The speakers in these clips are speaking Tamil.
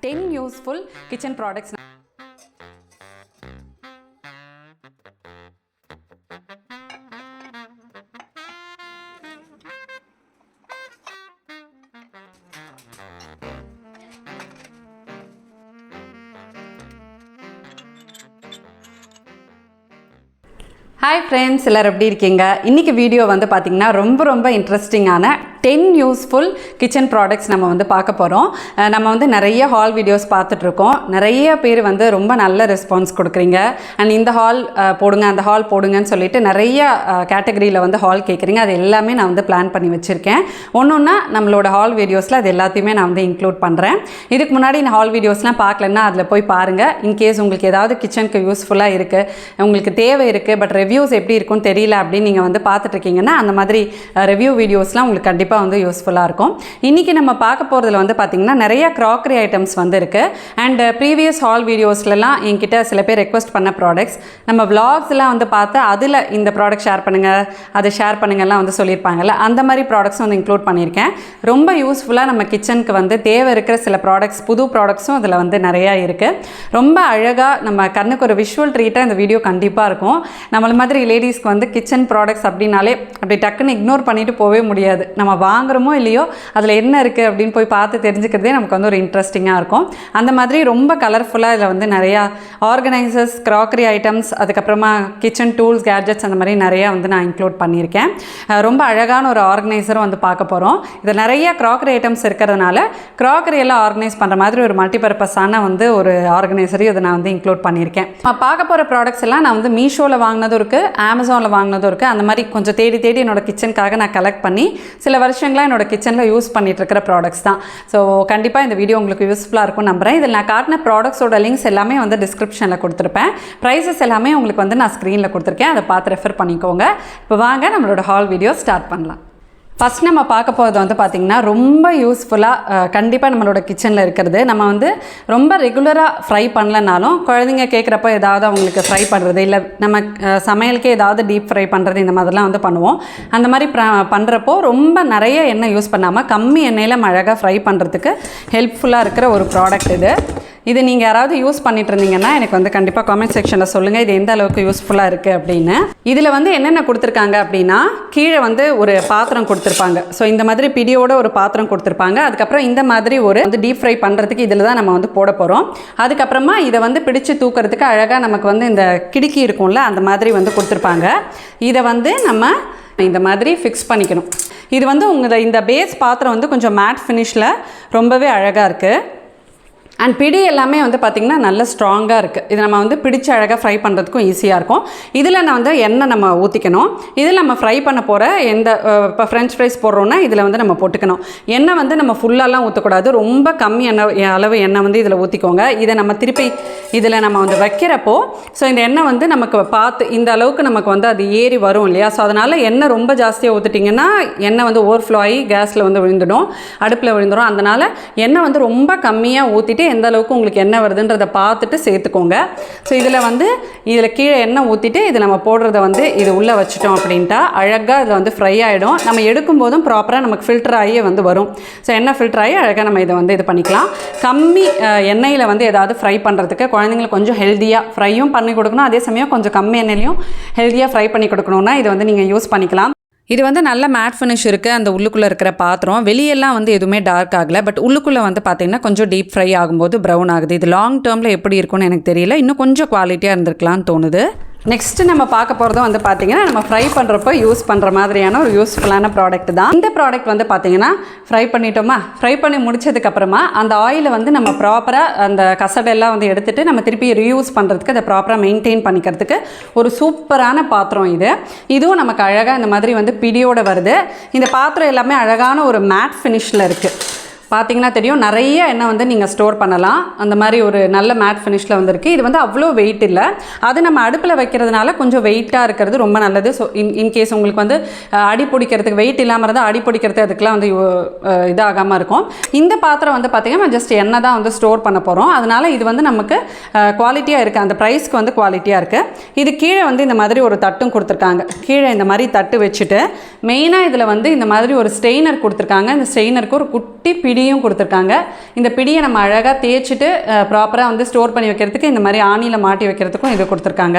10 useful kitchen products. Hi friends, எல்லாரும் எப்படி இருக்கீங்க? இன்னைக்கு வீடியோ வந்து பாத்தீங்கன்னா ரொம்ப இன்ட்ரஸ்டிங்கான 10 யூஸ்ஃபுல் கிச்சன் ப்ராடக்ட்ஸ் நம்ம வந்து பார்க்க போறோம். நம்ம வந்து நிறைய ஹால் வீடியோஸ் பார்த்துட்டு இருக்கோம். நிறைய பேர் வந்து ரொம்ப நல்ல ரெஸ்பான்ஸ் கொடுக்குறீங்க. அண்ட் இந்த ஹால் போடுங்க அந்த ஹால் போடுங்கன்னு சொல்லிட்டு நிறைய கேட்டகரியில் வந்து ஹால் கேட்குறீங்க. அது எல்லாமே நான் வந்து பிளான் பண்ணி வச்சுருக்கேன். ஒன்றா நம்மளோட ஹால் வீடியோஸில் அது எல்லாத்தையுமே நான் வந்து இன்க்ளூட் பண்ணுறேன். இதுக்கு முன்னாடி நான் ஹால் வீடியோஸ்லாம் பார்க்கலன்னா அதில் போய் பாருங்கள். இன்கேஸ் உங்களுக்கு ஏதாவது கிச்சனுக்கு யூஸ்ஃபுல்லாக இருக்குது, உங்களுக்கு தேவை இருக்குது, பட் ரிவ்யூஸ் எப்படி இருக்குன்னு தெரியல அப்படின்னு நீங்கள் வந்து பார்த்துட்ருக்கீங்கன்னா அந்த மாதிரி ரிவ்யூ வீடியோஸ்லாம் உங்களுக்கு கண்டிப்பாக வந்து யூஸ்ஃபுல்லாக இருக்கும். இன்றைக்கி நம்ம பார்க்க போகிறதுல வந்து பார்த்திங்கன்னா நிறைய க்ராக்கரி ஐட்டம்ஸ் வந்து இருக்குது. அண்ட் ப்ரீவியஸ் ஹால் வீடியோஸ்லாம் என்கிட்ட சில பேர் ரெக்வஸ்ட் பண்ண ப்ராடக்ட்ஸ் நம்ம விளாக்ஸ்லாம் வந்து பார்த்து அதில் இந்த ப்ராடக்ட் ஷேர் பண்ணுங்கள், அதை ஷேர் பண்ணுங்கள்லாம் வந்து சொல்லியிருப்பாங்கல்ல, அந்த மாதிரி ப்ராடக்ட்ஸ் வந்து இன்க்ளூட் பண்ணியிருக்கேன். ரொம்ப யூஸ்ஃபுல்லாக நம்ம கிச்சனுக்கு வந்து தேவை இருக்கிற சில ப்ராடக்ட்ஸ், புது ப்ராடக்ட்ஸும் அதில் வந்து நிறையா இருக்குது. ரொம்ப அழகாக நம்ம கண்ணுக்கு ஒரு விஷுவல் ட்ரீட்டாக இந்த வீடியோ கண்டிப்பாக இருக்கும். நம்மள மாதிரி லேடிஸ்க்கு வந்து கிச்சன் ப்ராடக்ட்ஸ் அப்படின்னாலே அப்படி டக்குன்னு இக்னோர் பண்ணிட்டு போகவே முடியாது. நம்ம வாங்குறோமோ இல்லையோ அதில் என்ன இருக்குது அப்படின்னு போய் பார்த்து தெரிஞ்சுக்கிறதே நமக்கு வந்து ஒரு இன்ட்ரெஸ்டிங்காக இருக்கும். அந்த மாதிரி ரொம்ப கலர்ஃபுல்லாக இதில் வந்து நிறையா ஆர்கனைசர்ஸ், க்ராக்கரி ஐட்டம்ஸ், அதுக்கப்புறமா கிச்சன் டூல்ஸ், கேட்ஜெட்ஸ் அந்த மாதிரி நிறையா வந்து நான் இன்க்ளூட் பண்ணியிருக்கேன். ரொம்ப அழகான ஒரு ஆர்கனைசரும் வந்து பார்க்க போகிறோம். இதில் நிறைய க்ராக்கரி ஐட்டம்ஸ் இருக்கிறதுனால க்ராக்கரி எல்லாம் ஆர்கனைஸ் பண்ணுற மாதிரி ஒரு மல்டிபர்பஸான வந்து ஒரு ஆர்கனைசரையும் இதை நான் வந்து இன்க்ளூட் பண்ணியிருக்கேன். பார்க்க போகிற ப்ராடக்ட்ஸ் எல்லாம் நான் வந்து மீஷோவில் வாங்கினதும் இருக்குது, அமேசானில் வாங்கினதும் இருக்குது. அந்த மாதிரி கொஞ்சம் தேடி என்னோட கிச்சனுக்காக நான் கலெக்ட் பண்ணி சில வருஷங்களாக என்னோட கிச்சனில் யூஸ் பண்ணிட்டு இருக்கிற ப்ராடக்ட்ஸ் தான். ஸோ கண்டிப்பாக இந்த வீடியோ உங்களுக்கு யூஸ்ஃபுல்லாக இருக்கும் நம்புகிறேன். இதில் நான் காட்டின ப்ராடக்ட்ஸோட லிங்க்ஸ் எல்லாமே வந்து டிஸ்கிரிப்ஷனில் கொடுத்துருப்பேன். ப்ரைஸஸ் எல்லாமே உங்களுக்கு வந்து நான் ஸ்க்ரீனில் கொடுத்துருக்கேன், அதை பார்த்து ரெஃபர் பண்ணிக்கோங்க. இப்போ வாங்க நம்மளோட ஹால் வீடியோ ஸ்டார்ட் பண்ணலாம். ஃபஸ்ட் நம்ம பார்க்க போகிறது வந்து பார்த்திங்கன்னா ரொம்ப யூஸ்ஃபுல்லாக கண்டிப்பாக நம்மளோட கிச்சனில் இருக்கிறது. நம்ம வந்து ரொம்ப ரெகுலராக ஃப்ரை பண்ணலனாலும் குழந்தைங்க கேட்குறப்ப ஏதாவது அவங்களுக்கு ஃப்ரை பண்ணுறது, இல்லை நம்ம சமையலுக்கே ஏதாவது டீப் ஃப்ரை பண்ணுறது, இந்த மாதிரிலாம் வந்து பண்ணுவோம். அந்த மாதிரி பண்ணுறப்போ ரொம்ப நிறைய எண்ணெய் யூஸ் பண்ணாமல் கம்மி எண்ணெயில் அழகாக ஃப்ரை பண்ணுறதுக்கு ஹெல்ப்ஃபுல்லாக இருக்கிற ஒரு ப்ராடக்ட் இது நீங்கள் யாராவது யூஸ் பண்ணிட்டு இருந்தீங்கன்னா எனக்கு வந்து கண்டிப்பாக காமெண்ட் செக்ஷனில் சொல்லுங்கள் இது எந்த அளவுக்கு யூஸ்ஃபுல்லாக இருக்குது அப்படின்னு. இதில் வந்து என்னென்ன கொடுத்துருக்காங்க அப்படின்னா, கீழே வந்து ஒரு பாத்திரம் கொடுத்துருப்பாங்க. ஸோ இந்த மாதிரி பிடியோட ஒரு பாத்திரம் கொடுத்துருப்பாங்க. அதுக்கப்புறம் இந்த மாதிரி ஒரு வந்து டீப் ஃப்ரை பண்ணுறதுக்கு இதில் தான் நம்ம வந்து போட போகிறோம். அதுக்கப்புறமா இதை வந்து பிடிச்சு தூக்கிறதுக்கு அழகாக நமக்கு வந்து இந்த கிடுக்கி இருக்கும்ல, அந்த மாதிரி வந்து கொடுத்துருப்பாங்க. இதை வந்து நம்ம இந்த மாதிரி ஃபிக்ஸ் பண்ணிக்கணும். இது வந்து உங்கள் இந்த பேஸ் பாத்திரம் வந்து கொஞ்சம் மேட் ஃபினிஷில் ரொம்பவே அழகாக இருக்குது. அண்ட் பிடி எல்லாமே வந்து பார்த்திங்கன்னா நல்ல ஸ்ட்ராங்காக இருக்குது. இது நம்ம வந்து பிடிச்சி அழகாக ஃப்ரை பண்ணுறதுக்கும் ஈஸியாக இருக்கும். இதில் நான் வந்து எண்ணெய் நம்ம ஊற்றிக்கணும். இதில் நம்ம ஃப்ரை பண்ண போகிற எந்த இப்போ ஃப்ரெஞ்ச் ஃப்ரைஸ் போடுறோன்னா இதில் வந்து நம்ம போட்டுக்கணும். எண்ணெய் வந்து நம்ம ஃபுல்லாலாம் ஊற்றக்கூடாது, ரொம்ப கம்மி அளவு எண்ணெய் வந்து இதில் ஊற்றிக்கோங்க. இதை நம்ம திருப்பி இதில் நம்ம வந்து வைக்கிறப்போ ஸோ இந்த எண்ணெய் வந்து நமக்கு பார்த்து இந்த அளவுக்கு நமக்கு வந்து அது ஏறி வரும் இல்லையா. ஸோ அதனால் எண்ணெய் ரொம்ப ஜாஸ்தியாக ஊற்றிட்டிங்கன்னா எண்ணெய் வந்து ஓவர்ஃப்ளோ ஆகி கேஸில் வந்து விழுந்துடும், அடுப்பில் விழுந்துடும். அதனால் எண்ணெய் வந்து ரொம்ப கம்மியாக ஊற்றிட்டு எந்த அளவுக்கு உங்களுக்கு எண்ணெய் வருதுன்றதை பார்த்துட்டு சேர்த்துக்கோங்க. ஸோ இதில் கீழே எண்ணெய் ஊற்றிட்டு இது நம்ம போடுறத வந்து இது உள்ளே வச்சுட்டோம் அப்படின்ட்டா அழகாக இதில் வந்து ஃப்ரை ஆகிடும். நம்ம எடுக்கும்போதும் ப்ராப்பராக நமக்கு ஃபில்டர் ஆகியே வந்து வரும். ஸோ எண்ணெய் ஃபில்டர் ஆகி அழகாக நம்ம இதை வந்து இது பண்ணிக்கலாம். கம்மி எண்ணெயில் வந்து ஏதாவது ஃப்ரை பண்ணுறதுக்கு குழந்தைங்களுக்கு கொஞ்சம் ஹெல்த்தியாக ஃப்ரையும் பண்ணி கொடுக்கணும், அதே சமயம் கொஞ்சம் கம்மி எண்ணெயிலையும் ஹெல்த்தியாக ஃப்ரை பண்ணி கொடுக்கணுன்னா இதை வந்து நீங்கள் யூஸ் பண்ணிக்கலாம். இது வந்து நல்ல மேட் ஃபினிஷ் இருக்குது. அந்த உள்ளுக்குள்ளே இருக்கிற பாத்திரம் வெளியெல்லாம் வந்து எதுவுமே டார்க் ஆகலை, பட் உள்ளுக்குள்ளே வந்து பார்த்திங்கன்னா கொஞ்சம் டீப் ஃப்ரை ஆகும்போது ப்ரௌன் ஆகுது. இது லாங் டேர்மில் எப்படி இருக்கும்னு எனக்கு தெரியல, இன்னும் கொஞ்சம் குவாலிட்டியாக இருந்திருக்கலான்னு தோணுது. நெக்ஸ்ட்டு நம்ம பார்க்க போகிறதும் வந்து பார்த்திங்கன்னா நம்ம ஃப்ரை பண்ணுறப்போ யூஸ் பண்ணுற மாதிரியான ஒரு யூஸ்ஃபுல்லான ப்ராடக்ட் தான். இந்த ப்ராடக்ட் வந்து பார்த்திங்கன்னா ஃப்ரை பண்ணிட்டோமா, ஃப்ரை பண்ணி முடிச்சதுக்கப்புறமா அந்த ஆயிலை வந்து நம்ம ப்ராப்பராக அந்த கசடெல்லாம் வந்து எடுத்துகிட்டு நம்ம திருப்பி ரீயூஸ் பண்ணுறதுக்கு அதை ப்ராப்பராக மெயின்டைன் பண்ணிக்கிறதுக்கு ஒரு சூப்பரான பாத்திரம் இதுவும் நமக்கு அழகாக இந்த மாதிரி வந்து பிடியோடு வருது. இந்த பாத்திரம் எல்லாமே அழகான ஒரு மேட் ஃபினிஷில் இருக்குது. பார்த்தீங்கன்னா தெரியும், நிறைய எண்ணெய் வந்து நீங்கள் ஸ்டோர் பண்ணலாம். அந்த மாதிரி ஒரு நல்ல மேட் ஃபினிஷில் வந்துருக்கு. இது வந்து அவ்வளோ வெயிட் இல்லை, அது நம்ம அடுப்பில் வைக்கிறதுனால கொஞ்சம் வெயிட்டாக இருக்கிறது ரொம்ப நல்லது. ஸோ இன்கேஸ் உங்களுக்கு வந்து அடி பிடிக்கிறதுக்கு வெயிட் இல்லாமல் இருந்தால் அடி பிடிக்கிறது அதுக்கெலாம் வந்து இதாகாமல் இருக்கும். இந்த பாத்திரம் வந்து பார்த்திங்கன்னா ஜஸ்ட் எண்ணெய் தான் வந்து ஸ்டோர் பண்ண போகிறோம். அதனால் இது வந்து நமக்கு குவாலிட்டியாக இருக்குது, அந்த ப்ரைஸ்க்கு வந்து குவாலிட்டியாக இருக்குது. இது கீழே வந்து இந்த மாதிரி ஒரு தட்டும் கொடுத்துருக்காங்க. கீழே இந்த மாதிரி தட்டு வச்சுட்டு மெயினாக இதில் வந்து இந்த மாதிரி ஒரு ஸ்ட்ரெயினர் கொடுத்துருக்காங்க. இந்த ஸ்ட்ரெயினருக்கு ஒரு குட்டி பிடி பிடியும் கொடுத்துருக்காங்க. இந்த பிடியை நம்ம அழகாக தேய்ச்சிட்டு ப்ராப்பராக வந்து ஸ்டோர் பண்ணி வைக்கிறதுக்கு இந்த மாதிரி ஆணியில் மாட்டி வைக்கிறதுக்கும் இது கொடுத்துருக்காங்க.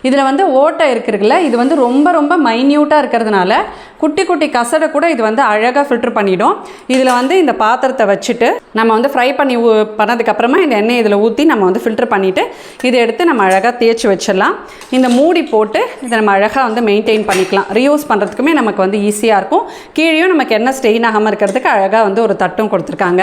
இதில் வந்து ஓட்டை இருக்குல்ல, இது வந்து ரொம்ப ரொம்ப மைன்யூட்டாக இருக்கிறதுனால குட்டி குட்டி கசடை கூட இது வந்து அழகாக ஃபில்டர் பண்ணிடும். இதில் வந்து இந்த பாத்திரத்தை வச்சுட்டு நம்ம வந்து ஃப்ரை பண்ணி பண்ணதுக்கப்புறமா இந்த எண்ணெய் இதில் ஊற்றி நம்ம வந்து ஃபில்டர் பண்ணிவிட்டு இதை எடுத்து நம்ம அழகாக தேய்ச்சி வச்சிடலாம். இந்த மூடி போட்டு இதை நம்ம அழகாக வந்து மெயின்டைன் பண்ணிக்கலாம். ரீயூஸ் பண்ணுறதுக்குமே நமக்கு வந்து ஈஸியாக இருக்கும். கீழேயும் நமக்கு என்ன ஸ்டெயின் ஆகாமல் இருக்கிறதுக்கு அழகாக வந்து ஒரு தட்டும் கொடுத்துருக்காங்க.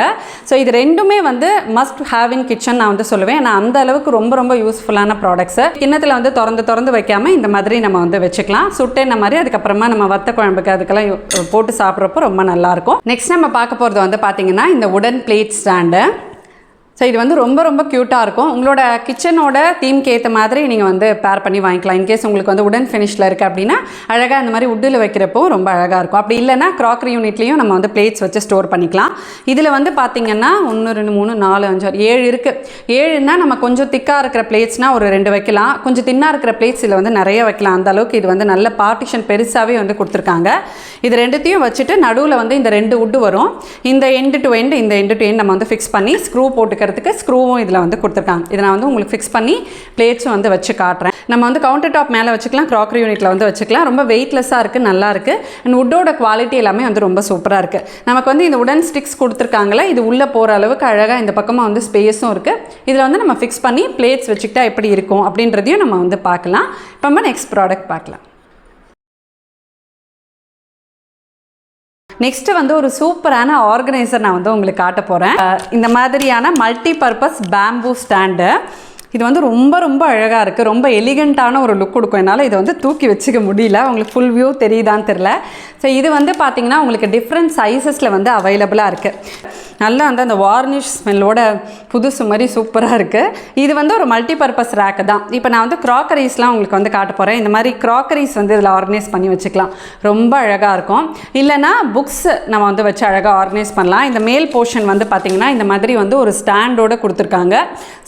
ஸோ இது ரெண்டுமே வந்து மஸ்ட் ஹேவ் இன் கிச்சன் நான் வந்து சொல்லுவேன். நான் அந்த அளவுக்கு ரொம்ப ரொம்ப யூஸ்ஃபுல்லான ப்ராடக்ட்ஸு. கிண்ணத்தில் வந்து திறந்து வைக்காமல் இந்த மாதிரி நம்ம வந்து வச்சுக்கலாம். சுட்டேன்ன மாதிரி அதுக்கப்புறமா நம்ம வத்த குழம்புக்கு அதுக்கெல்லாம் போட்டு சாப்பிட்றப்போ ரொம்ப நல்லாயிருக்கும். நெக்ஸ்ட் நம்ம பார்க்க போகிறது வந்து பார்த்திங்கன்னா இந்த உடன் பிளேட் ஸ்டாண்டு. ஸோ இது வந்து ரொம்ப ரொம்ப க்யூட்டாக இருக்கும். உங்களோட கிச்சனோட தீம்க்கு ஏற்ற மாதிரி நீங்கள் வந்து பேர் பண்ணி வாங்கிக்கலாம். இன்கேஸ் உங்களுக்கு வந்து உடன் ஃபினிஷில் இருக்குது அப்படின்னா அழகாக இந்த மாதிரி உட்டில் வைக்கிறப்போ ரொம்ப அழகாக இருக்கும். அப்படி இல்லைனா க்ராக்கரி யூனிட்லேயும் நம்ம வந்து பிளேட்ஸ் வச்சு ஸ்டோர் பண்ணிக்கலாம். இதில் வந்து பார்த்திங்கன்னா 1 2 3 4 5 6 7 இருக்குது. 7ன்னா நம்ம கொஞ்சம் திக்காக இருக்கிற பிளேட்ஸ்னால் ஒரு 2 வைக்கலாம். கொஞ்சம் தின்னாக இருக்கிற பிளேட்ஸ் இதில் வந்து நிறைய வைக்கலாம். அந்த அளவுக்கு இது வந்து நல்ல பார்ட்டிஷன் பெருசாகவே வந்து கொடுத்துருக்காங்க. இது ரெண்டுத்தையும் வச்சுட்டு நடுவில் வந்து இந்த 2 உட்டு வரும். இந்த எண்டு டு எண்டு இந்த எண்டு டு எண்ட் நம்ம வந்து ஃபிக்ஸ் பண்ணி ஸ்க்ரூ போட்டுக்க ஸ்க்ரூவும் இதில் வந்து கொடுத்துருக்காங்க. இதை நான் வந்து உங்களுக்கு ஃபிக்ஸ் பண்ணி பிளேட்ஸும் வந்து வச்சு காட்டுறேன். நம்ம வந்து கவுண்டர் டாப் மேலே வச்சுக்கலாம், க்ராக்கரி யூனிட்டில் வந்து வச்சுக்கலாம். ரொம்ப வெயிட்லெஸ்ஸாக இருக்குது, நல்லா இருக்குது. அண்ட் உட்டோட குவாலிட்டி எல்லாமே வந்து ரொம்ப சூப்பராக இருக்குது. நமக்கு வந்து இந்த உடன் ஸ்டிக்ஸ் கொடுத்துருக்காங்களே, இது உள்ளே போகிற அளவுக்கு அழகாக இந்த பக்கமாக வந்து ஸ்பேஸும் இருக்குது. இதில் வந்து நம்ம ஃபிக்ஸ் பண்ணி பிளேட்ஸ் வச்சுக்கிட்டா எப்படி இருக்கும் அப்படின்றதையும் நம்ம வந்து பார்க்கலாம். இப்போ நம்ம நெக்ஸ்ட் ப்ராடக்ட் பார்க்கலாம். நெக்ஸ்ட்டு வந்து ஒரு சூப்பரான ஆர்கனைசர் நான் வந்து உங்களுக்கு காட்ட போகிறேன். இந்த மாதிரியான மல்டி பர்பஸ் பேம்பூ ஸ்டாண்டு. இது வந்து ரொம்ப ரொம்ப அழகாக இருக்குது. ரொம்ப எலிகண்ட்டான ஒரு லுக் கொடுக்கும். என்னால் இதை வந்து தூக்கி வச்சுக்க முடியல. உங்களுக்கு ஃபுல் வியூ தெரியுதான்னு தெரில. ஸோ இது வந்து பார்த்திங்கன்னா உங்களுக்கு டிஃப்ரெண்ட் சைஸஸில் வந்து அவைலபிளாக இருக்குது. நல்லா வந்து அந்த வார்னிஷ் ஸ்மெல்லோட புதுசு மாதிரி சூப்பராக இருக்குது. இது வந்து ஒரு மல்டி பர்பஸ் ரேக்கு தான். இப்போ நான் வந்து க்ராக்கரிஸ்லாம் உங்களுக்கு வந்து காட்ட போகிறேன். இந்த மாதிரி க்ராக்கரிஸ் வந்து இதில் ஆர்கனைஸ் பண்ணி வச்சுக்கலாம். ரொம்ப அழகாக இருக்கும். இல்லைனா புக்ஸ் நம்ம வந்து வச்சு அழகாக ஆர்கனைஸ் பண்ணலாம். இந்த மேல் போர்ஷன் வந்து பார்த்திங்கன்னா இந்த மாதிரி வந்து ஒரு ஸ்டாண்டோடு கொடுத்துருக்காங்க.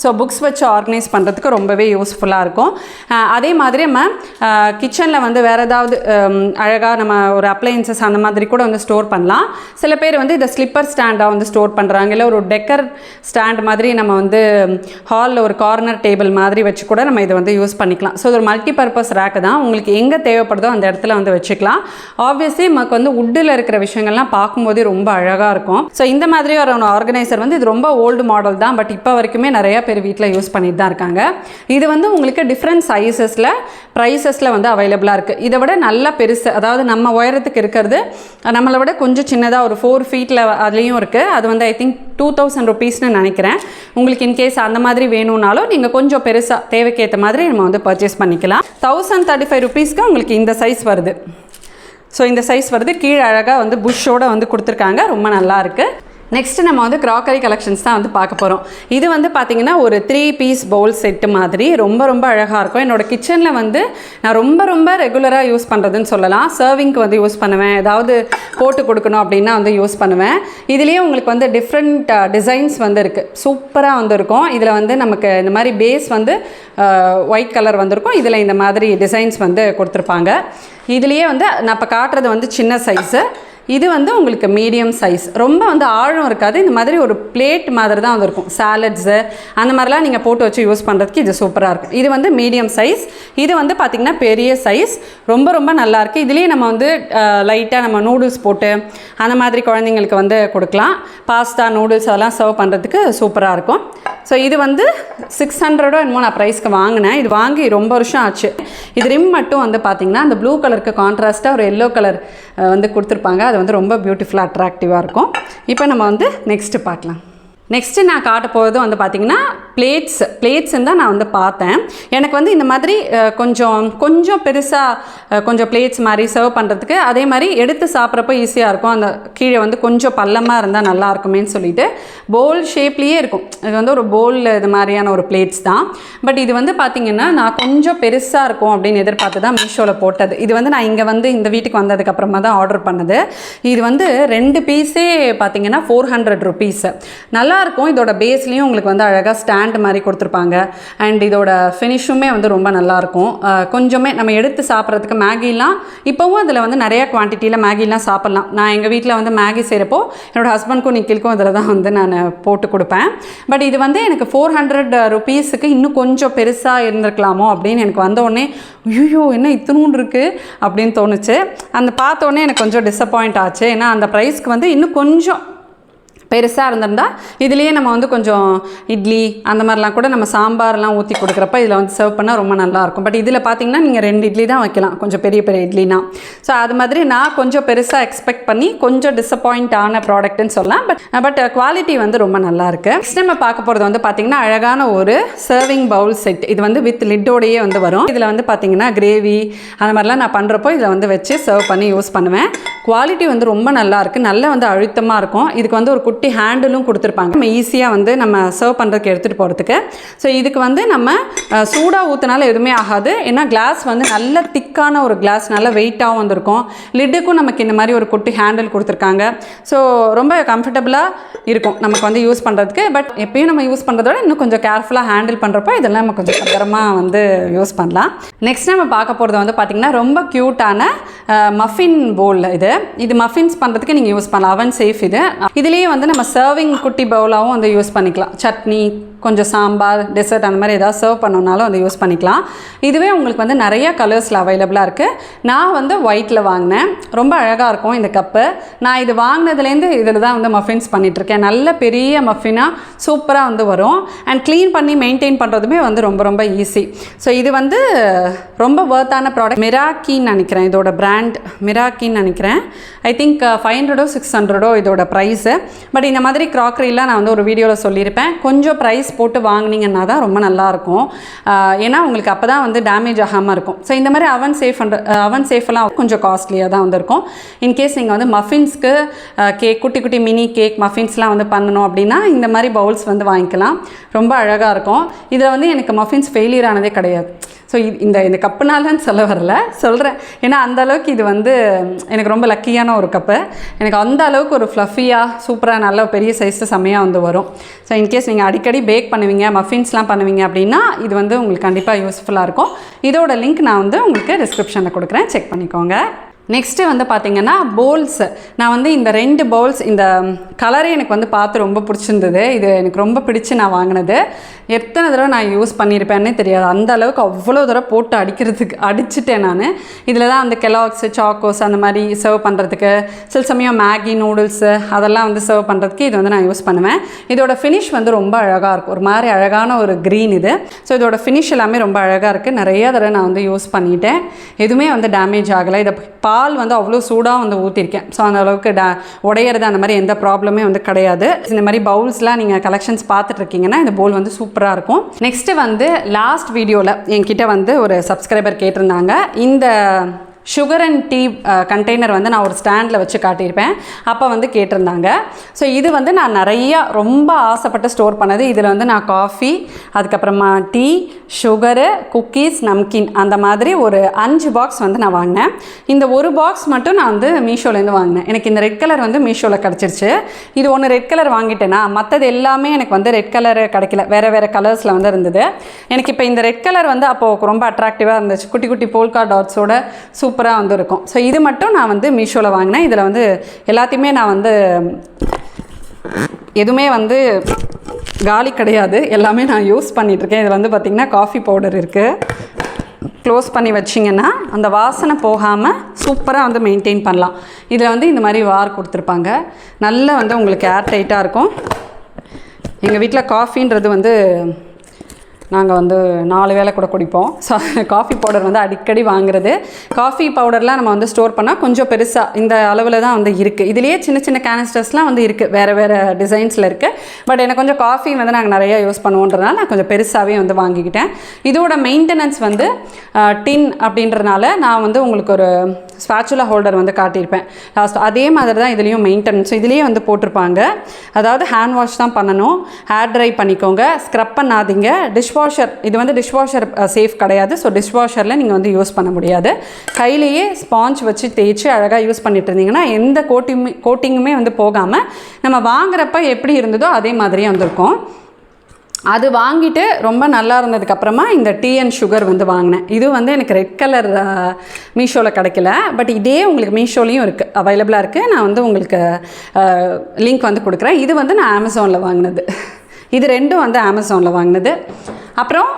ஸோ புக்ஸ் வச்சு ஆர்கனைஸ் பண்ணுறதுக்கு ரொம்பவே யூஸ்ஃபுல்லாக இருக்கும். அதே மாதிரி நம்ம கிச்சனில் வந்து வேறு ஏதாவது அழகாக நம்ம ஒரு அப்ளையன்சஸ் அந்த மாதிரி கூட வந்து ஸ்டோர் பண்ணலாம். சில பேர் வந்து இதை ஸ்லிப்பர் ஸ்டாண்டாக வந்து ஸ்டோர் பண்ணுறாங்க. இல்லை ஒரு டெக்கர் ஸ்டாண்ட் மாதிரி நம்ம வந்து ஹாலில் ஒரு கார்னர் டேபிள் மாதிரி வச்சு கூட நம்ம இதை வந்து யூஸ் பண்ணிக்கலாம். ஸோ இது ஒரு மல்டி பர்பஸ் ரேக்கு தான். உங்களுக்கு எங்கே தேவைப்படுதோ அந்த இடத்துல வந்து வச்சுக்கலாம். ஆப்வியஸ்லி நமக்கு வந்து உட்டில் இருக்கிற விஷயங்கள்லாம் பார்க்கும்போதே ரொம்ப அழகாக இருக்கும். ஸோ இந்த மாதிரி ஒரு ஆர்கனைசர் வந்து இது ரொம்ப ஓல்டு மாடல் தான். பட் இப்போ வரைக்குமே நிறையா பேர் வீட்டில் யூஸ் பண்ணிட்டு தான் இருக்காங்க. இது வந்து உங்களுக்கு டிஃப்ரெண்ட் சைஸஸில் ப்ரைஸஸில் வந்து அவைலபிளாக இருக்குது. இதை விட நல்லா பெருசு, அதாவது நம்ம உயரத்துக்கு இருக்கிறது நம்மளை விட கொஞ்சம் சின்னதாக ஒரு 4 ஃபீட்டில் அதுலேயும் இருக்குது. அது வந்து ஐ திங்க் 2000 ருபீஸ்னு நினைக்கிறேன். உங்களுக்கு இன்கேஸ் அந்த மாதிரி வேணும்னாலும் நீங்கள் கொஞ்சம் பெருசாக தேவைக்கேற்ற மாதிரி நம்ம வந்து பர்ச்சேஸ் பண்ணிக்கலாம். 1035 ருபீஸ்க்கு உங்களுக்கு இந்த சைஸ் வருது. ஸோ இந்த சைஸ் வருது. கீழே அழகாக வந்து புஷ்ஷோடு வந்து கொடுத்துருக்காங்க. ரொம்ப நல்லா இருக்குது. நெக்ஸ்ட்டு நம்ம வந்து க்ராக்கரி கலெக்ஷன்ஸ் தான் வந்து பார்க்க போகிறோம். இது வந்து பார்த்திங்கன்னா ஒரு 3 பீஸ் பவுல் செட்டு மாதிரி ரொம்ப ரொம்ப அழகாக இருக்கும். என்னோடய கிச்சனில் வந்து நான் ரொம்ப ரொம்ப ரெகுலராக யூஸ் பண்ணுறதுன்னு சொல்லலாம். சர்விங்க்கு வந்து யூஸ் பண்ணுவேன். ஏதாவது போட்டு கொடுக்கணும் அப்படின்னா வந்து யூஸ் பண்ணுவேன். இதுலேயே உங்களுக்கு வந்து டிஃப்ரெண்ட் டிசைன்ஸ் வந்து இருக்குது. சூப்பராக வந்து இருக்கும். இதில் வந்து நமக்கு இந்த மாதிரி பேஸ் வந்து ஒயிட் கலர் வந்திருக்கும். இதில் இந்த மாதிரி டிசைன்ஸ் வந்து கொடுத்துருப்பாங்க. இதுலேயே வந்து நான் இப்போ காட்டுறது வந்து சின்ன சைஸு. இது வந்து உங்களுக்கு மீடியம் சைஸ். ரொம்ப வந்து ஆழம் இருக்காது. இந்த மாதிரி ஒரு பிளேட் மாதிரி தான் வந்து இருக்கும். சாலட்ஸு அந்த மாதிரிலாம் நீங்கள் போட்டு வச்சு யூஸ் பண்ணுறதுக்கு இது சூப்பராக இருக்கும். இது வந்து மீடியம் சைஸ். இது வந்து பார்த்திங்கன்னா பெரிய சைஸ். ரொம்ப ரொம்ப நல்லாயிருக்கு. இதுலேயே நம்ம வந்து லைட்டாக நம்ம நூடுல்ஸ் போட்டு அந்த மாதிரி குழந்தைங்களுக்கு வந்து கொடுக்கலாம். பாஸ்தா நூடுல்ஸ் அதெல்லாம் சர்வ் பண்ணுறதுக்கு சூப்பராக இருக்கும். ஸோ இது வந்து 600 என்னமோ நான் ப்ரைஸ்க்கு வாங்கினேன். இது வாங்கி ரொம்ப வருஷம் ஆச்சு. இது ரிம் மட்டும் வந்து பார்த்திங்கன்னா அந்த ப்ளூ கலருக்கு கான்ட்ராஸ்ட்டாக ஒரு எல்லோ கலர் வந்து கொடுத்துருப்பாங்க. அது வந்து ரொம்ப பியூட்டிஃபுல்லாக அட்ராக்டிவாக இருக்கும். இப்போ நம்ம வந்து நெக்ஸ்ட்டு பார்க்கலாம். நெக்ஸ்ட்டு நான் காட்ட போகிறது வந்து பார்த்திங்கன்னா பிளேட்ஸுன்னு தான் நான் வந்து பார்த்தேன். எனக்கு வந்து இந்த மாதிரி கொஞ்சம் பெருசாக கொஞ்சம் பிளேட்ஸ் மாதிரி சர்வ் பண்ணுறதுக்கு, அதே மாதிரி எடுத்து சாப்பிட்றப்போ ஈஸியாக இருக்கும். அந்த கீழே வந்து கொஞ்சம் பள்ளமாக இருந்தால் நல்லா இருக்குமேன்னு சொல்லிட்டு போல் ஷேப்லேயே இருக்கும். இது வந்து ஒரு போல் இது மாதிரியான ஒரு பிளேட்ஸ் தான். பட் இது வந்து பார்த்திங்கன்னா நான் கொஞ்சம் பெருசாக இருக்கும் அப்படின்னு எதிர்பார்த்து தான் மீஷோவில் போட்டது. இது வந்து நான் இங்கே வந்து இந்த வீட்டுக்கு வந்ததுக்கப்புறமா தான் ஆர்டர் பண்ணது. இது வந்து 2 பீஸே பார்த்திங்கன்னா 400 ருபீஸ். நல்லா நல்லாயிருக்கும். இதோட பேஸ்லேயும் உங்களுக்கு வந்து அழகாக ஸ்டாண்ட் மாதிரி கொடுத்துருப்பாங்க. அண்ட் இதோட ஃபினிஷுமே வந்து ரொம்ப நல்லாயிருக்கும். கொஞ்சமே நம்ம எடுத்து சாப்பிட்றதுக்கு மேகிலாம் இப்போவும் அதில் வந்து நிறையா குவான்டிட்டியில் மேகிலாம் சாப்பிட்லாம். நான் எங்கள் வீட்டில் வந்து மேகி செய்கிறப்போ என்னோடய ஹஸ்பண்ட்க்கும் நிக்கிலுக்கும் இதில் தான் வந்து நான் போட்டு கொடுப்பேன். பட் இது வந்து எனக்கு 400 rupeesக்கு இன்னும் கொஞ்சம் பெருசாக இருந்திருக்கலாமோ அப்படின்னு எனக்கு வந்தோடனே ஐயோ என்ன இத்தினூண்டு இருக்குது அப்படின்னு தோணுச்சு. அந்த பார்த்தோன்னே எனக்கு கொஞ்சம் டிசப்பாயிண்ட் ஆச்சு. ஏன்னா அந்த ப்ரைஸ்க்கு வந்து இன்னும் கொஞ்சம் பெருசாக இருந்திருந்தா இதுலேயே நம்ம வந்து கொஞ்சம் இட்லி அந்த மாதிரிலாம் கூட நம்ம சாம்பார்லாம் ஊற்றி கொடுக்குறப்ப இதில் வந்து சர்வ் பண்ணால் ரொம்ப நல்லாயிருக்கும். பட் இதில் பார்த்தீங்கன்னா நீங்கள் 2 இட்லி தான் வைக்கலாம், கொஞ்சம் பெரிய பெரிய இட்லினா. ஸோ அது மாதிரி நான் கொஞ்சம் பெருசாக எக்ஸ்பெக்ட் பண்ணி கொஞ்சம் டிசப்பாயிண்ட் ஆன ப்ராடக்ட்னு சொல்லலாம். பட் குவாலிட்டி வந்து ரொம்ப நல்லாயிருக்கு. நெக்ஸ்ட் நம்ம பார்க்க போகிறது வந்து பார்த்திங்கன்னா அழகான ஒரு சர்விங் பவுல் செட். இது வந்து வித் லிட்டோடையே வந்து வரும். இதில் வந்து பார்த்திங்கன்னா கிரேவி அந்த மாதிரிலாம் நான் பண்ணுறப்போ இதில் வந்து வச்சு சர்வ் பண்ணி யூஸ் பண்ணுவேன். குவாலிட்டி வந்து ரொம்ப நல்லாயிருக்கு. நல்லா வந்து அழுத்தமாக இருக்கும். இதுக்கு வந்து ஒரு குட்டி ஹேண்டிலும் கொடுத்துருப்பாங்க. நம்ம ஈஸியாக வந்து நம்ம சர்வ் பண்ணுறதுக்கு எடுத்துகிட்டு போகிறதுக்கு. ஸோ இதுக்கு வந்து நம்ம சூடாக ஊற்றினாலும் எதுவுமே ஆகாது. ஏன்னா கிளாஸ் வந்து நல்ல திக்கான ஒரு கிளாஸ், நல்ல வெயிட்டாகவும் வந்திருக்கும். லிட்டுக்கும் நமக்கு இந்த மாதிரி ஒரு குட்டி ஹேண்டில் கொடுத்துருக்காங்க. ஸோ ரொம்ப கம்ஃபர்டபுளாக இருக்கும் நமக்கு வந்து யூஸ் பண்ணுறதுக்கு. பட் எப்பயும் நம்ம யூஸ் பண்ணுறதோட இன்னும் கொஞ்சம் கேர்ஃபுல்லாக ஹேண்டில் பண்ணுறப்போ இதெல்லாம் நம்ம கொஞ்சம் பத்திரமாக வந்து யூஸ் பண்ணலாம். நெக்ஸ்ட் நம்ம பார்க்க போகிறது வந்து பார்த்திங்கன்னா ரொம்ப க்யூட்டான மஃபின் போல். இது மஃபின்ஸ் பண்ணுறதுக்கு நீங்கள் யூஸ் பண்ணலாம். அவன் சேஃப். இதுலேயே வந்து நம்ம சர்விங் குட்டி பவுலாகவும் வந்து யூஸ் பண்ணிக்கலாம். சட்னி, கொஞ்சம் சாம்பார், டெசர்ட் அந்த மாதிரி ஏதாவது சர்வ் பண்ணணுன்னாலும் வந்து யூஸ் பண்ணிக்கலாம். இதுவே உங்களுக்கு வந்து நிறைய கலர்ஸில் அவைலபிளாக இருக்குது. நான் வந்து ஒயிட்டில் வாங்கினேன். ரொம்ப அழகாக இருக்கும் இந்த கப்பு. நான் இது வாங்கினதுலேருந்து இதில் தான் வந்து மஃபின்ஸ் பண்ணிகிட்ருக்கேன். நல்ல பெரிய மஃபினாக சூப்பராக வந்து வரும். அண்ட் க்ளீன் பண்ணி மெயின்டைன் பண்ணுறதுமே வந்து ரொம்ப ரொம்ப ஈஸி. ஸோ இது வந்து ரொம்ப வர்த்தான ப்ராடக்ட். மிராக்கின்னு நினைக்கிறேன், இதோட பிராண்ட் மிராக்கின்னு நினைக்கிறேன். ஐ திங்க் 500 600 இதோட ப்ரைஸு. பட் இந்த மாதிரி க்ராக்கரிலாம் நான் வந்து ஒரு வீடியோவில் சொல்லியிருப்பேன். கொஞ்சம் ப்ரைஸ் போட்டு வாங்கினீங்கன்னா தான் ரொம்ப நல்லாயிருக்கும். ஏன்னா உங்களுக்கு அப்போ தான் வந்து டேமேஜ் ஆகாமல் இருக்கும். ஸோ இந்த மாதிரி அவன் சேஃபெல்லாம் கொஞ்சம் காஸ்ட்லியாக தான் வந்துருக்கும். இன்கேஸ் நீங்கள் வந்து மஃபின்ஸ்க்கு கேக், குட்டி குட்டி மினி கேக் மஃபின்ஸ்லாம் வந்து பண்ணணும் அப்படின்னா இந்த மாதிரி பவுல்ஸ் வந்து வாங்கிக்கலாம். ரொம்ப அழகாக இருக்கும். இதில் வந்து எனக்கு மஃபின்ஸ் ஃபெயிலியர் ஆனதே கிடையாது. ஸோ இந்த கப்புனாலன்னு சொல்ல வரல, சொல்கிறேன். ஏன்னா அந்த அளவுக்கு இது வந்து எனக்கு ரொம்ப லக்கியான ஒரு கப்பு. எனக்கு அந்த அளவுக்கு ஒரு ஃப்ளஃபியாக சூப்பராக நல்ல பெரிய சைஸில் செம்மையாக வந்து வரும். ஸோ இன்கேஸ் நீங்கள் அடிக்கடி பேக் பண்ணுவீங்க, மஃபின்ஸ்லாம் பண்ணுவீங்க அப்படின்னா இது வந்து உங்களுக்கு கண்டிப்பாக யூஸ்ஃபுல்லாக இருக்கும். இதோட லிங்க் நான் வந்து உங்களுக்கு டிஸ்கிரிப்ஷனில் கொடுக்குறேன், செக் பண்ணிக்கோங்க. நெக்ஸ்ட்டு வந்து பார்த்திங்கன்னா பவுல்ஸ். நான் வந்து இந்த 2 பவுல்ஸ், இந்த கலரே எனக்கு வந்து பார்த்து ரொம்ப பிடிச்சிருந்தது. இது எனக்கு ரொம்ப பிடிச்சி நான் வாங்கினது. எத்தனை தடவை நான் யூஸ் பண்ணியிருப்பேன்னே தெரியாது. அந்த அளவுக்கு அவ்வளோ தடவை போட்டு அடிச்சிட்டேன் நான். இதில் தான் வந்து கெலாக்ஸு, சாக்கோஸ் அந்த மாதிரி சர்வ் பண்ணுறதுக்கு, சில சமயம் மேகி, நூடுல்ஸு அதெல்லாம் வந்து சர்வ் பண்ணுறதுக்கு இது வந்து நான் யூஸ் பண்ணுவேன். இதோட ஃபினிஷ் வந்து ரொம்ப அழகாக இருக்கும். ஒரு மாதிரி அழகான ஒரு க்ரீன் இது. ஸோ இதோட ஃபினிஷ் எல்லாமே ரொம்ப அழகாக இருக்குது. நிறையா தடவை நான் வந்து யூஸ் பண்ணிட்டேன். எதுவுமே வந்து டேமேஜ் ஆகலை. இதை பால் வந்து அவ்வளோ சூடாக வந்து ஊற்றிருக்கேன். ஸோ அந்த அளவுக்கு உடையிறது அந்த மாதிரி எந்த ப்ராப்ளமே வந்து கிடையாது. இந்த மாதிரி பவுல்ஸ்லாம் நீங்கள் கலெக்ஷன்ஸ் பார்த்துட்ருக்கீங்கன்னா இந்த பவுல் வந்து சூப்பராக இருக்கும். நெக்ஸ்ட்டு வந்து லாஸ்ட் வீடியோவில் என்கிட்ட வந்து ஒரு சப்ஸ்கிரைபர் கேட்டிருந்தாங்க. இந்த சுகர் அண்ட் டீ கண்டெய்னர் வந்து நான் ஒரு ஸ்டாண்டில் வச்சு காட்டியிருப்பேன். அப்போ வந்து கேட்டிருந்தாங்க. ஸோ இது வந்து நான் நிறையா ரொம்ப ஆசைப்பட்டு ஸ்டோர் பண்ணது. இதில் வந்து நான் காஃபி, அதுக்கப்புறமா டீ, சுகரு, குக்கீஸ், நம்கின் அந்த மாதிரி ஒரு 5 பாக்ஸ் வந்து நான் வாங்கினேன். இந்த ஒரு பாக்ஸ் மட்டும் நான் வந்து மீஷோலேருந்து வாங்கினேன். எனக்கு இந்த ரெட் கலர் வந்து மீஷோவில் கிடச்சிருச்சு. இது ஒன்று ரெட் கலர் வாங்கிட்டேன்னா மற்றது எல்லாமே எனக்கு வந்து ரெட் கலர் கிடைக்கல, வேறு வேறு கலர்ஸில் வந்து இருந்தது. எனக்கு இப்போ இந்த ரெட் கலர் வந்து அப்போது ரொம்ப அட்ராக்டிவாக இருந்துச்சு. குட்டி குட்டி போல்கா டாட்ஸோட சூப்பராக வந்து இருக்கும். ஸோ இது மட்டும் நான் வந்து மீஷோவில் வாங்கினேன். இதில் வந்து எல்லாத்தையுமே நான் வந்து எதுவுமே வந்து காலி கிடையாது, எல்லாமே நான் யூஸ் பண்ணிகிட்ருக்கேன். இதில் வந்து பார்த்திங்கன்னா காஃபி பவுடர் இருக்குது. க்ளோஸ் பண்ணி வச்சிங்கன்னா அந்த வாசனை போகாமல் சூப்பராக வந்து மெயின்டைன் பண்ணலாம். இதில் வந்து இந்த மாதிரி வார் கொடுத்துருப்பாங்க. நல்லா வந்து உங்களுக்கு ஏர் டைட்டாக இருக்கும். எங்கள் வீட்டில் காஃபின்றது வந்து நாங்கள் வந்து 4 வேளை கூட குடிப்போம். ஸோ காஃபி பவுடர் வந்து அடிக்கடி வாங்குறது. காஃபி பவுடர்லாம் நம்ம வந்து ஸ்டோர் பண்ணால் கொஞ்சம் பெருசாக இந்த அளவில் தான் வந்து இருக்குது. இதுலேயே சின்ன சின்ன கேனிஸ்டர்ஸ்லாம் வந்து இருக்குது, வேறு வேறு டிசைன்ஸில் இருக்குது. பட் எனக்கு கொஞ்சம் காஃபி வந்து நாங்கள் நிறையா யூஸ் பண்ணுவோன்றதுனால நான் கொஞ்சம் பெருசாகவே வந்து வாங்கிக்கிட்டேன். இதோட மெயின்டெனன்ஸ் வந்து டின் அப்படின்றனால நான் வந்து உங்களுக்கு ஒரு ஸ்பாச்சுலா ஹோல்டர் வந்து காட்டியிருப்பேன் லாஸ்ட். அதே மாதிரி தான் இதுலேயும் மெயின்டெனன்ஸ் இதுலேயே வந்து போட்டிருப்பாங்க. அதாவது ஹேண்ட் வாஷ் தான் பண்ணணும், ஹேர் ட்ரை பண்ணிக்கோங்க, ஸ்க்ரப் பண்ணாதீங்க. டிஷ்வாஷர் இது வந்து டிஷ்வாஷர் சேஃப் கிடையாது. ஸோ டிஷ்வாஷரில் நீங்கள் வந்து யூஸ் பண்ண முடியாது. கையிலேயே ஸ்பாஞ்ச் வச்சு தேய்ச்சி அழகாக யூஸ் பண்ணிட்டு இருந்தீங்கன்னா எந்த கோட்டிங்குமே வந்து போகாமல் நம்ம வாங்குறப்ப எப்படி இருந்ததோ அதே மாதிரியே வந்திருக்கும். அது வாங்கிட்டு ரொம்ப நல்லா இருந்ததுக்கப்புறமா இந்த டீ அண்ட் சுகர் வந்து வாங்கினேன். இது வந்து எனக்கு ரெட் கலர் மீஷோவில் கிடைக்கல, பட் இதே உங்களுக்கு மீஷோலையும் இருக்குது, அவைலபிளாக இருக்குது. நான் வந்து உங்களுக்கு லிங்க் வந்து கொடுக்குறேன். இது வந்து நான் அமேசானில் வாங்கினது. இது ரெண்டும் வந்து அமேசானில் வாங்கினது. அப்புறம்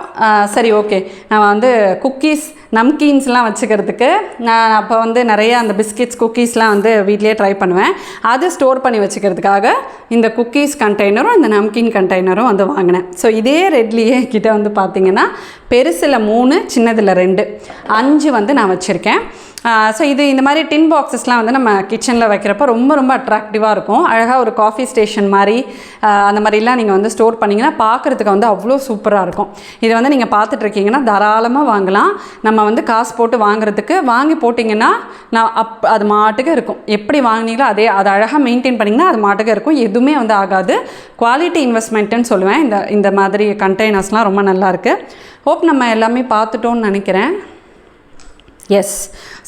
சரி ஓகே, நான் வந்து குக்கீஸ் நம்கீன்ஸ்லாம் வச்சுக்கிறதுக்கு நான் அப்போ வந்து நிறைய அந்த பிஸ்கெட்ஸ் குக்கீஸ்லாம் வந்து வீட்லேயே ட்ரை பண்ணுவேன். அது ஸ்டோர் பண்ணி வச்சுக்கிறதுக்காக இந்த குக்கீஸ் கண்டெய்னரும் இந்த நம்கீன் கண்டெய்னரும் வந்து வாங்கினேன். ஸோ இதே ரெட்லேயே கிட்ட வந்து பார்த்திங்கன்னா பெருசில் 3, சின்னதில் 2, 5 வந்து நான் வச்சுருக்கேன். ஸோ இது இந்த மாதிரி டின் பாக்ஸஸ்லாம் வந்து நம்ம கிச்சனில் வைக்கிறப்ப ரொம்ப ரொம்ப அட்ராக்டிவாக இருக்கும். அழகாக ஒரு காஃபி ஸ்டேஷன் மாதிரி அந்த மாதிரிலாம் நீங்கள் வந்து ஸ்டோர் பண்ணிங்கன்னா பார்க்குறதுக்கு வந்து அவ்வளோ சூப்பராக இருக்கும். இதை வந்து நீங்கள் பார்த்துட்ருக்கீங்கன்னா தாராளமாக வாங்கலாம். நம்ம வந்து காசு போட்டு வாங்குறதுக்கு வாங்கி போட்டிங்கன்னா அது மாட்டுக்கு இருக்கும். எப்படி வாங்கினீங்களோ அதை அழகாக மெயின்டைன் பண்ணிங்கன்னா அது மாட்டுக்கு இருக்கும், எதுவுமே வந்து ஆகாது. குவாலிட்டி இன்வெஸ்ட்மெண்ட்டுன்னு சொல்லுவேன். இந்த மாதிரி கண்டெய்னர்ஸ்லாம் ரொம்ப நல்லாயிருக்கு. ஹோப் நம்ம எல்லாமே பார்த்துட்டோன்னு நினைக்கிறேன். எஸ்,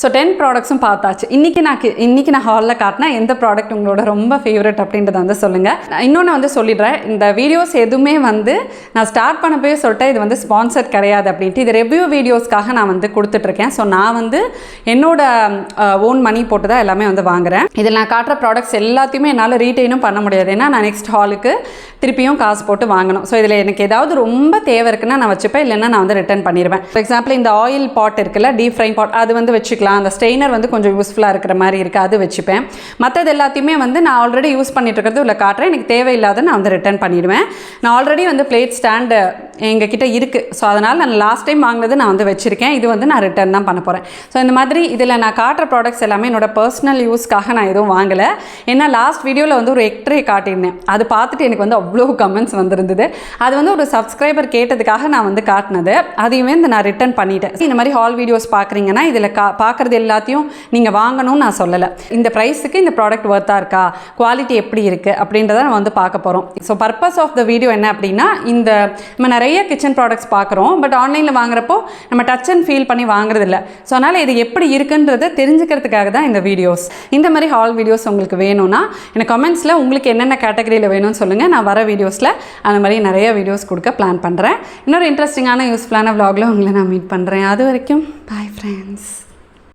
ஸோ 10 ப்ராடக்ட்ஸும் பார்த்தாச்சு. இன்றைக்கி நான் ஹாலில் காட்டினா எந்த ப்ராடக்ட் உங்களோட ரொம்ப ஃபேவரட் அப்படின்றத வந்து சொல்லுங்கள். இன்னொன்று வந்து சொல்லிடுறேன், இந்த வீடியோஸ் எதுவுமே வந்து நான் ஸ்டார்ட் பண்ண போய் சொல்லிட்டேன் இது வந்து ஸ்பான்சர் கிடையாது அப்படின்ட்டு. இது ரிவ்யூ வீடியோஸ்க்காக நான் வந்து கொடுத்துட்ருக்கேன். ஸோ நான் வந்து என்னோட ஓன் மணி போட்டு தான் எல்லாமே வந்து வாங்குகிறேன். இதில் நான் காட்டுற ப்ராடக்ட்ஸ் எல்லாத்தையுமே என்னால் ரீட்டைனும் பண்ண முடியாது, ஏன்னா நான் நெக்ஸ்ட் ஹாலுக்கு திருப்பியும் காசு போட்டு வாங்கணும். ஸோ இதில் எனக்கு ஏதாவது ரொம்ப தேவை இருக்குன்னா நான் வச்சுப்பேன், இல்லைன்னா நான் வந்து ரிட்டர்ன் பண்ணிடுவேன். ஃபார் எக்ஸாம்பிள் இந்த ஆயில் பாட் இருக்குல்ல, டீப் ஃப்ரைங் பாட், அது வந்து வச்சுக்கலாம். அந்த ஸ்ட்ரெயினர் வந்து கொஞ்சம் யூஸ்ஃபுல்லாக இருக்கிற மாதிரி இருக்குது, அது வச்சுப்பேன். மற்றது எல்லாத்தையுமே வந்து நான் ஆல்ரெடி யூஸ் பண்ணிட்டு இருக்கிறது இல்லை காட்டுறேன். எனக்கு தேவையில்லாத நான் வந்து ரிட்டர்ன் பண்ணிடுவேன். நான் ஆல்ரெடி வந்து பிளேட் ஸ்டாண்டு எங்ககிட்ட இருக்குது. ஸோ அதனால் நான் லாஸ்ட் டைம் வாங்கினது நான் வந்து வச்சுருக்கேன். இது வந்து நான் ரிட்டர்ன் தான் பண்ண போகிறேன். ஸோ இந்த மாதிரி இதில் நான் காட்டுற ப்ராடக்ட்ஸ் எல்லாமே என்னோட பர்சனல் யூஸ்க்காக நான் எதுவும் வாங்கலை. ஏன்னா லாஸ்ட் வீடியோவில் வந்து ஒரு எக்ட்ரே காட்டியிருந்தேன், அது பார்த்துட்டு எனக்கு வந்து அவ்வளோ கமெண்ட்ஸ் வந்துருந்தது. அது வந்து ஒரு சப்ஸ்கிரைபர் கேட்டதுக்காக நான் வந்து காட்டினது, அதையுமே வந்து நான் ரிட்டர்ன் பண்ணிட்டேன். இந்த மாதிரி ஹால் வீடியோஸ் பார்க்குறீங்கன்னா இதில் பார்க்குறது எல்லாத்தையும் நீங்கள் வாங்கணும்னு நான் சொல்லலை. இந்த ப்ரைஸுக்கு இந்த ப்ராடக்ட் ஒர்த்தாக இருக்கா, குவாலிட்டி எப்படி இருக்குது அப்படின்றத நம்ம வந்து பார்க்க போகிறோம். So purpose of the video என்ன அப்படின்னா, நம்ம நிறைய கிச்சன் ப்ராடக்ட்ஸ் பார்க்குறோம், பட் ஆன்லைனில் வாங்குறப்போ நம்ம டச் அண்ட் ஃபீல் பண்ணி வாங்குறதில்ல. ஸோ அதனால் இது எப்படி இருக்குன்றதை தெரிஞ்சுக்கிறதுக்காக தான் இந்த வீடியோஸ். இந்த மாதிரி ஹால் வீடியோஸ் உங்களுக்கு வேணும்னா எனக்கு கமெண்ட்ஸில் உங்களுக்கு என்னென்ன கேட்டகரியில் வேணும்னு சொல்லுங்கள். நான் வர வீடியோஸில் அந்த மாதிரி நிறைய வீடியோஸ் கொடுக்க பிளான் பண்ணுறேன். இன்னொரு இன்ட்ரெஸ்டிங்கான யூஸ்ஃபுல்லான vlogல உங்களை நான் மீட் பண்ணுறேன். அது வரைக்கும் பாய் ஃப்ரெண்ட்ஸ்.